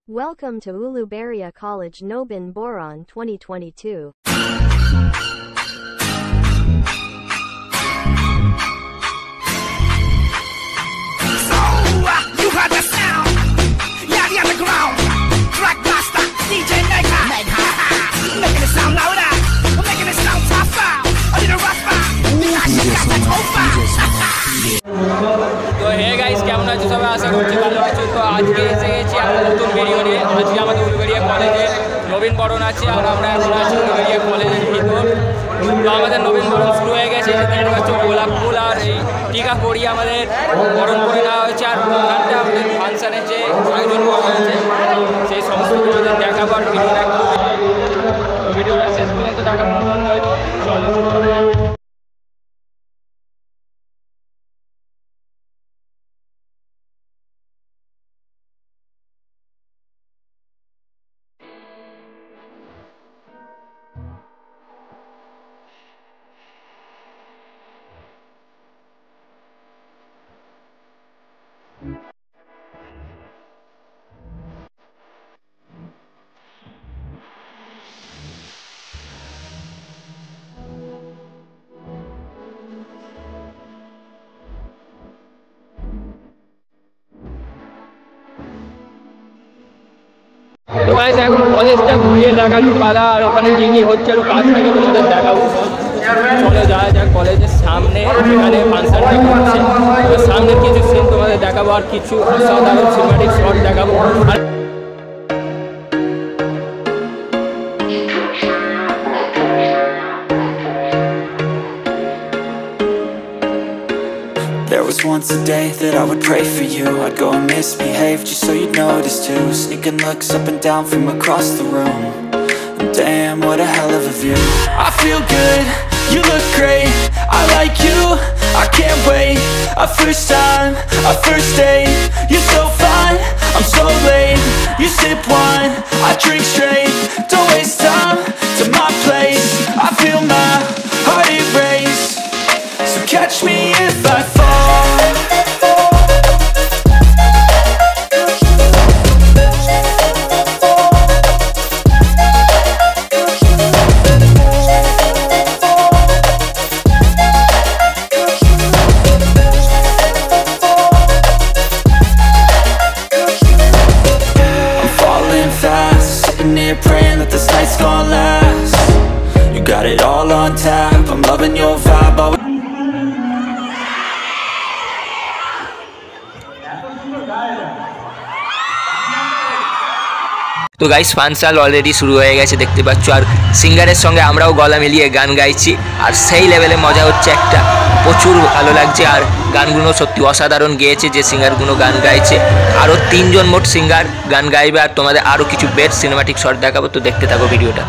Welcome to Uluberia College Nobin Boron 2022. You heard the sound, yeah, the underground, track blaster, DJ Mega, making it sound louder, we're making it sound tougher, a little rougher, তো hey guys কেমন আছো সবাই আশা করছি ভালো আছো। তো আজকে এসে গেছি আমরা নতুন ভিডিও নিয়ে। আজকে আমাদের উলুবেড়িয়া কলেজে নবীন বরণ আছে আর আমরা এখন আছি উলুবেড়িয়া কলেজের ভিতর। তো আমাদের নবীন বরণ শুরু হয়ে গেছে, দেখতে পাচ্ছ গোলাপ ফুল আর এই টিকা পরিয়ে আমাদের বরণ করে নেওয়া হয়েছে। আর ওখানটা আমাদের ফাংশানের যে আয়োজন করা হয়েছে সেই সমস্ত আমাদের দেখাবার ভিডিওটা শেষ পর্যন্ত দেখাবো। তো গাইস এখন কলেজটা ঘুরিয়ে দেখানো পালা, আর ওখানে কি কি হচ্ছে আরো কাজ থেকে তোমাদের দেখাবো। চলে যাওয়া যাক কলেজের সামনে, এখানে ফাংশনটা হচ্ছে। সামনের কিছু সিন তোমাদের দেখাবো আর কিছু অসাধারণ সিনেমাটিক শট দেখাবো। There was once a day that I would pray for you. I'd go and misbehave just so you'd notice too. Sneaking looks up and down from across the room. And damn, what a hell of a view. I feel good, you look great, I like you, I can't wait. A first time, a first date, you're so fine, I'm so late. You sip wine, I drink straight. Don't waste time to my place. I feel my heart erase. So catch me if I fall. I'm falling fast, sitting here praying that this night's gonna last. You got it all on tap, I'm loving your vibe. তো guys function already শুরু হয়ে গেছে দেখতে পাচ্ছ, আর সিঙ্গারের সঙ্গে আমরাও গলা মিলিয়ে গান গাইছি আর সেই লেভেলে মজা হচ্ছে, একটা প্রচুর ভালো লাগছে। আর গানগুলো সত্যি অসাধারণ গেয়েছে যে সিঙ্গারগুলো গান গাইছে। আরও 3 জন মোট সিঙ্গার গান গাইবে আর তোমাদের আরও কিছু বেস্ট সিনেমাটিক শট দেখাবো। তো দেখতে থাকো ভিডিওটা।